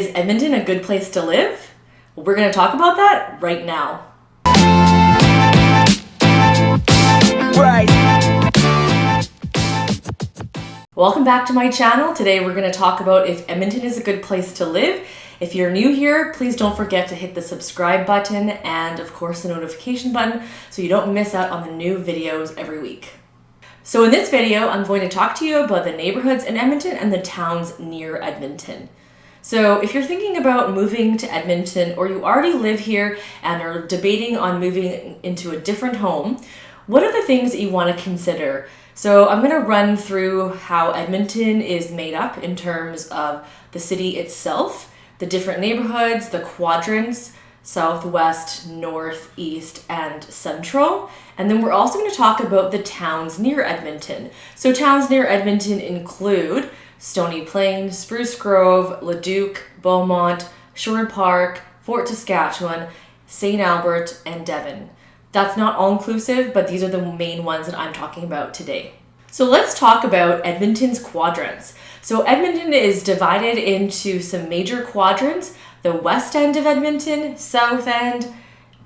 Is Edmonton a good place to live? Well, we're going to talk about that right now. Welcome back to my channel. Today we're going to talk about if Edmonton is a good place to live. If you're new here, please don't forget to hit the subscribe button and of course the notification button so you don't miss out on the new videos every week. So in this video, I'm going to talk to you about the neighborhoods in Edmonton and the towns near Edmonton. So if you're thinking about moving to Edmonton or you already live here and are debating on moving into a different home, what are the things that you want to consider? So I'm going to run through how Edmonton is made up in terms of the city itself, the different neighborhoods, the quadrants, southwest, north, east, and central. And then we're also going to talk about the towns near Edmonton. So towns near Edmonton include Stony Plain, Spruce Grove, Leduc, Beaumont, Sherwood Park, Fort Saskatchewan, St.Albert, and Devon. That's not all inclusive, but these are the main ones that I'm talking about today. So let's talk about Edmonton's quadrants. So Edmonton is divided into some major quadrants: the west end of Edmonton, south end,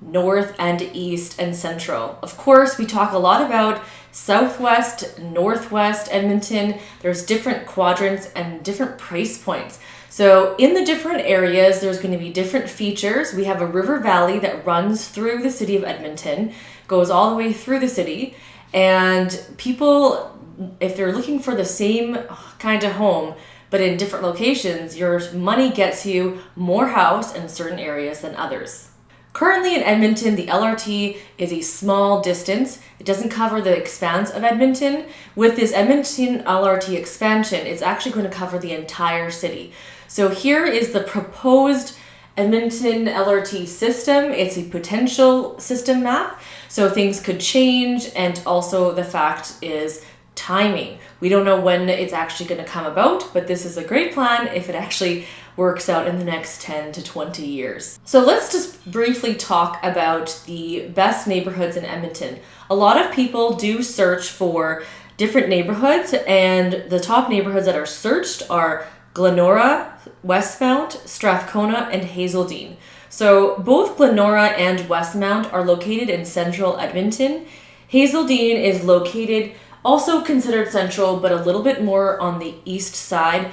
north and east, and central. Of course, we talk a lot about southwest, northwest Edmonton. There's different quadrants and different price points. So in the different areas, there's going to be different features. We have a river valley that runs through the city of Edmonton, goes all the way through the city, and people, if they're looking for the same kind of home, but in different locations, your money gets you more house in certain areas than others. Currently in Edmonton, the LRT is a small distance. It doesn't cover the expanse of Edmonton. With this Edmonton LRT expansion, it's actually going to cover the entire city. So here is the proposed Edmonton LRT system. It's a potential system map, so things could change, and also the fact is timing. We don't know when it's actually going to come about, but this is a great plan if it actually works out in the next 10 to 20 years. So let's just briefly talk about the best neighborhoods in Edmonton. A lot of people do search for different neighborhoods, and the top neighborhoods that are searched are Glenora, Westmount, Strathcona, and Hazeldean. So both Glenora and Westmount are located in central Edmonton. Hazeldean is located, also considered central, but a little bit more on the east side,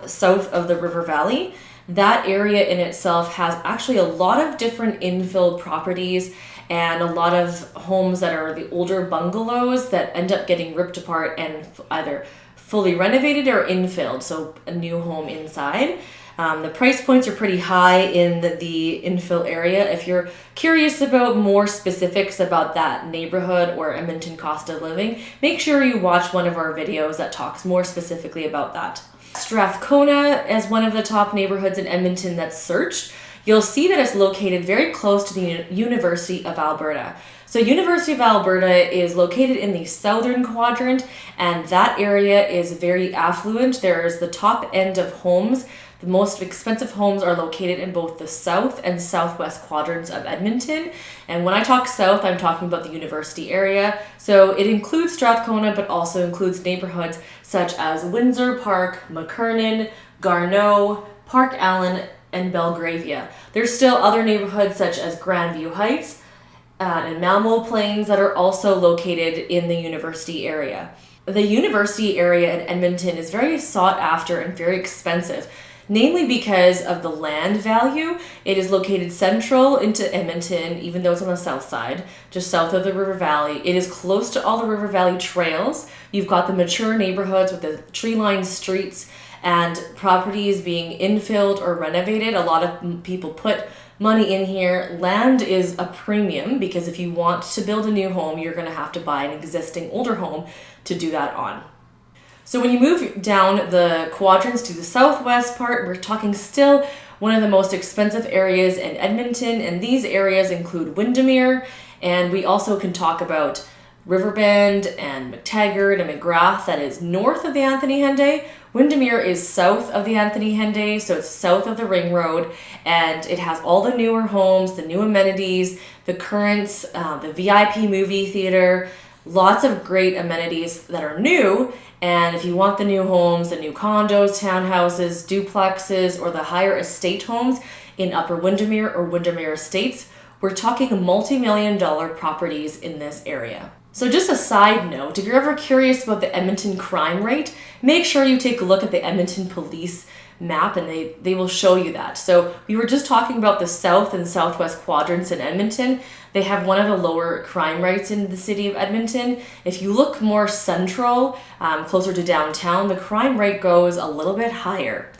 south of the river valley. That area in itself has actually a lot of different infill properties and a lot of homes that are the older bungalows that end up getting ripped apart and either fully renovated or infilled, so a new home inside. The price points are pretty high in the infill area. If you're curious about more specifics about that neighborhood or Edmonton cost of living, make sure you watch one of our videos that talks more specifically about that. Strathcona is one of the top neighborhoods in Edmonton that's searched. You'll see that it's located very close to the University of Alberta. So University of Alberta is located in the southern quadrant, and that area is very affluent. There's the top end of homes. The most expensive homes are located in both the south and southwest quadrants of Edmonton. And when I talk south, I'm talking about the university area. So it includes Strathcona, but also includes neighborhoods such as Windsor Park, McKernan, Garneau, Park Allen, and Belgravia. There's still other neighborhoods such as Grandview Heights and Malmo Plains that are also located in the university area. The university area in Edmonton is very sought after and very expensive, namely because of the land value. It is located central into Edmonton, even though it's on the south side, just south of the river valley. It is close to all the river valley trails. You've got the mature neighborhoods with the tree-lined streets and properties being infilled or renovated. A lot of people put money in here. Land is a premium because if you want to build a new home, you're going to have to buy an existing older home to do that on. So when you move down the quadrants to the southwest part, we're talking still one of the most expensive areas in Edmonton, and these areas include Windermere, and we also can talk about Riverbend and McTaggart and McGrath. That is north of the Anthony Henday. Windermere is south of the Anthony Henday, so it's south of the Ring Road, and it has all the newer homes, the new amenities, the Currents, the VIP movie theater, Lots of great amenities that are new. And if you want the new homes, the new condos, townhouses, duplexes, or the higher estate homes in Upper Windermere or Windermere Estates, we're talking multi-million-dollar properties in this area. So just a side note, if you're ever curious about the Edmonton crime rate, make sure you take a look at the Edmonton Police map, and they will show you that. So we were just talking about the south and southwest quadrants in Edmonton. They have one of the lower crime rates in the city of Edmonton. If you look more central, closer to downtown, the crime rate goes a little bit higher.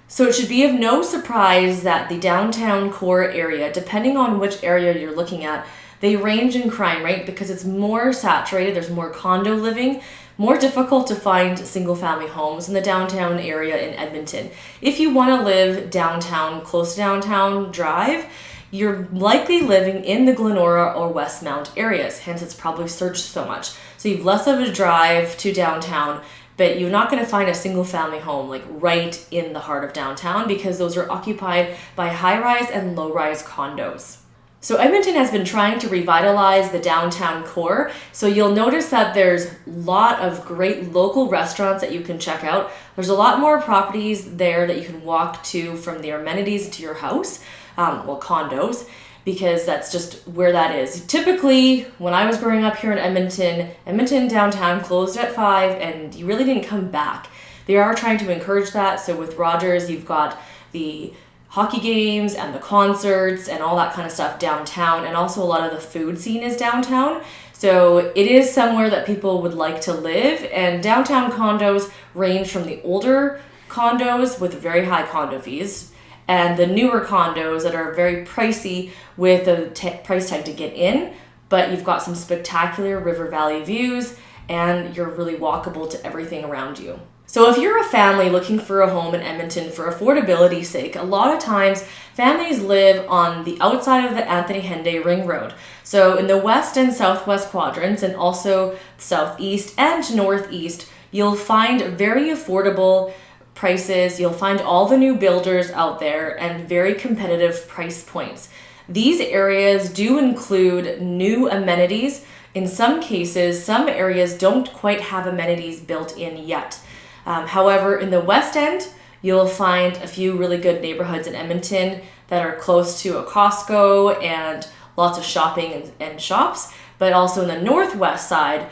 So it should be of no surprise that the downtown core area, depending on which area you're looking at, they range in crime rate because it's more saturated, there's more condo living, more difficult to find single family homes in the downtown area in Edmonton. If you want to live downtown, close to downtown drive, you're likely living in the Glenora or Westmount areas, hence it's probably surged so much. So you've less of a drive to downtown, but you're not going to find a single family home like right in the heart of downtown because those are occupied by high-rise and low-rise condos. So Edmonton has been trying to revitalize the downtown core. So you'll notice that there's a lot of great local restaurants that you can check out. There's a lot more properties there that you can walk to from their amenities to your house, condos, because that's just where that is. Typically, when I was growing up here in Edmonton downtown closed at 5 and you really didn't come back. They are trying to encourage that. So with Rogers, you've got the hockey games and the concerts and all that kind of stuff downtown, and also a lot of the food scene is downtown. So it is somewhere that people would like to live, and downtown condos range from the older condos with very high condo fees and the newer condos that are very pricey with a price tag to get in, but you've got some spectacular river valley views and you're really walkable to everything around you. So if you're a family looking for a home in Edmonton for affordability's sake, a lot of times families live on the outside of the Anthony Henday Ring Road. So in the west and southwest quadrants, and also southeast and northeast, you'll find very affordable prices. You'll find all the new builders out there and very competitive price points. These areas do include new amenities. In some cases, some areas don't quite have amenities built in yet. However, in the West End, you'll find a few really good neighborhoods in Edmonton that are close to a Costco and lots of shopping and shops. But also in the Northwest side,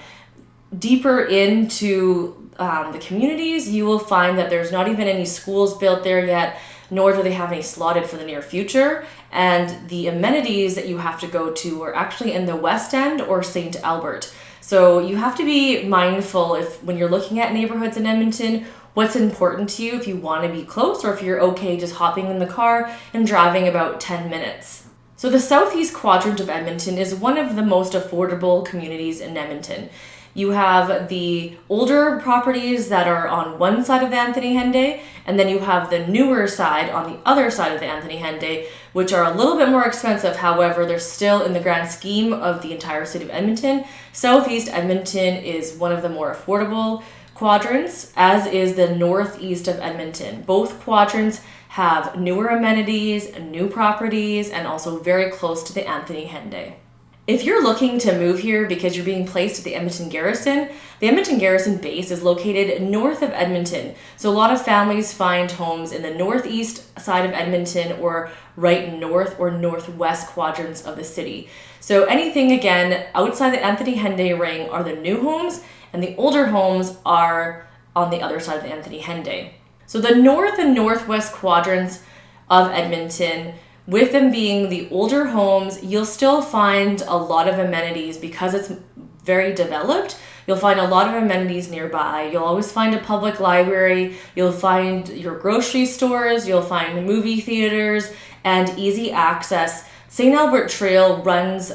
deeper into the communities, you will find that there's not even any schools built there yet, nor do they have any slotted for the near future. And the amenities that you have to go to are actually in the West End or St.Albert. So you have to be mindful when you're looking at neighborhoods in Edmonton, what's important to you if you want to be close or if you're okay just hopping in the car and driving about 10 minutes. So the southeast quadrant of Edmonton is one of the most affordable communities in Edmonton. You have the older properties that are on one side of the Anthony Henday, and then you have the newer side on the other side of the Anthony Henday, which are a little bit more expensive. However, they're still in the grand scheme of the entire city of Edmonton. Southeast Edmonton is one of the more affordable quadrants, as is the northeast of Edmonton. Both quadrants have newer amenities, new properties, and also very close to the Anthony Henday. If you're looking to move here because you're being placed at the Edmonton Garrison base is located north of Edmonton. So a lot of families find homes in the northeast side of Edmonton or right north or northwest quadrants of the city. So anything, again, outside the Anthony Henday ring are the new homes, and the older homes are on the other side of the Anthony Henday. So the north and northwest quadrants of Edmonton, with them being the older homes, you'll still find a lot of amenities because it's very developed. You'll find a lot of amenities nearby. You'll always find a public library. You'll find your grocery stores. You'll find movie theaters and easy access. St.Albert Trail runs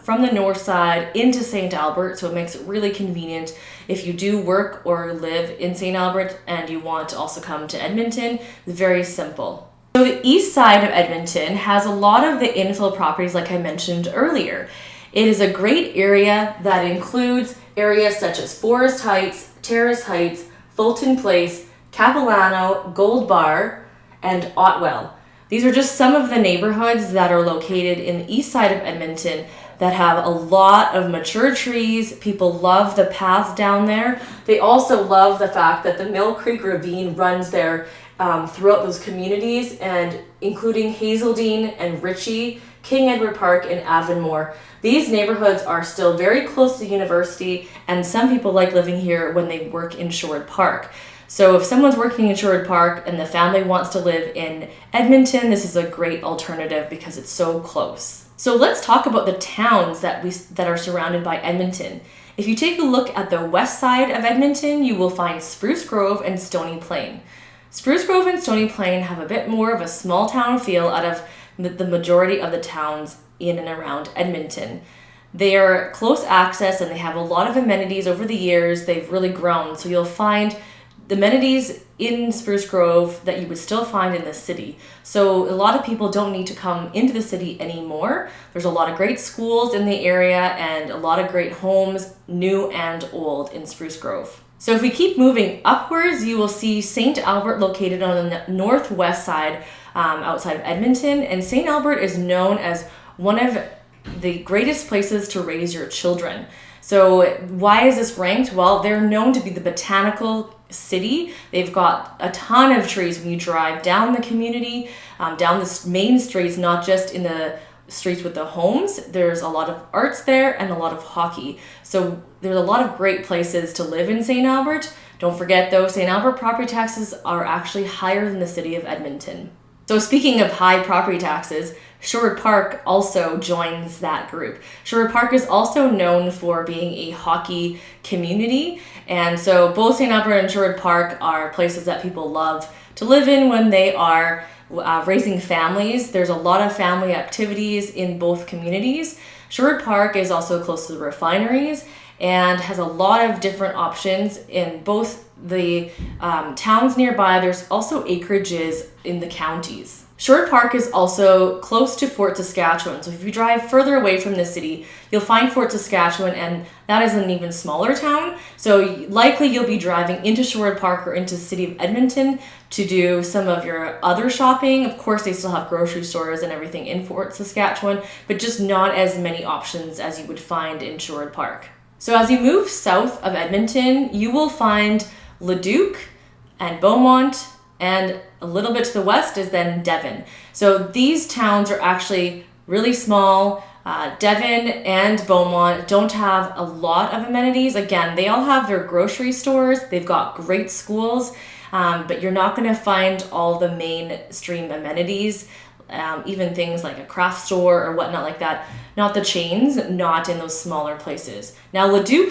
from the north side into St.Albert, so it makes it really convenient if you do work or live in St.Albert and you want to also come to Edmonton. It's very simple. So the east side of Edmonton has a lot of the infill properties like I mentioned earlier. It is a great area that includes areas such as Forest Heights, Terrace Heights, Fulton Place, Capilano, Gold Bar, and Otwell. These are just some of the neighborhoods that are located in the east side of Edmonton that have a lot of mature trees. People love the paths down there. They also love the fact that the Mill Creek Ravine runs there throughout those communities, and including Hazeldean and Ritchie, King Edward Park, and Avonmore. These neighborhoods are still very close to the university, and some people like living here when they work in Sherwood Park. So if someone's working in Sherwood Park and the family wants to live in Edmonton, this is a great alternative because it's so close. So let's talk about the towns that are surrounded by Edmonton. If you take a look at the west side of Edmonton, you will find Spruce Grove and Stony Plain. Spruce Grove and Stony Plain have a bit more of a small town feel out of the majority of the towns in and around Edmonton. They are close access and they have a lot of amenities over the years. They've really grown. So you'll find the amenities in Spruce Grove that you would still find in the city. So a lot of people don't need to come into the city anymore. There's a lot of great schools in the area and a lot of great homes, new and old, in Spruce Grove. So if we keep moving upwards, you will see St.Albert located on the northwest side outside of Edmonton. And St.Albert is known as one of the greatest places to raise your children. So why is this ranked? Well, they're known to be the botanical city. They've got a ton of trees when you drive down the community, down the main streets, not just in the streets with the homes. There's a lot of arts there and a lot of hockey. So there's a lot of great places to live in St. Albert. Don't forget though, St. Albert property taxes are actually higher than the city of Edmonton. So speaking of high property taxes, Sherwood Park also joins that group. Sherwood Park is also known for being a hockey community, and so both St. Albert and Sherwood Park are places that people love to live in when they are raising families. There's a lot of family activities in both communities. Sherwood Park is also close to the refineries and has a lot of different options in both the towns nearby. There's also acreages in the counties. Sherwood Park is also close to Fort Saskatchewan. So if you drive further away from the city, you'll find Fort Saskatchewan, and that is an even smaller town. So likely you'll be driving into Sherwood Park or into the city of Edmonton to do some of your other shopping. Of course, they still have grocery stores and everything in Fort Saskatchewan, but just not as many options as you would find in Sherwood Park. So as you move south of Edmonton, you will find Leduc and Beaumont, and a little bit to the west is then Devon. So these towns are actually really small. Devon and Beaumont don't have a lot of amenities. Again, they all have their grocery stores. They've got great schools, but you're not going to find all the mainstream amenities, even things like a craft store or whatnot like that. Not the chains, not in those smaller places. Now Leduc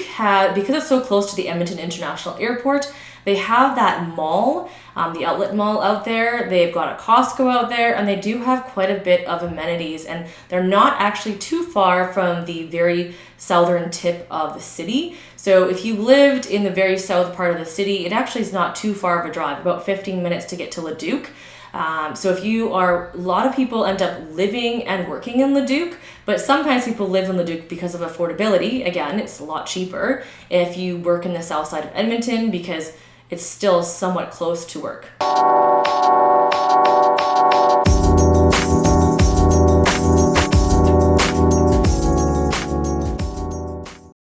because it's so close to the Edmonton International Airport, they have that mall, the outlet mall out there. They've got a Costco out there, and they do have quite a bit of amenities, and they're not actually too far from the very southern tip of the city. So if you lived in the very south part of the city, it actually is not too far of a drive, about 15 minutes to get to Leduc. So if you are, a lot of people end up living and working in Leduc, but sometimes people live in Leduc because of affordability. Again, it's a lot cheaper if you work in the south side of Edmonton because it's still somewhat close to work.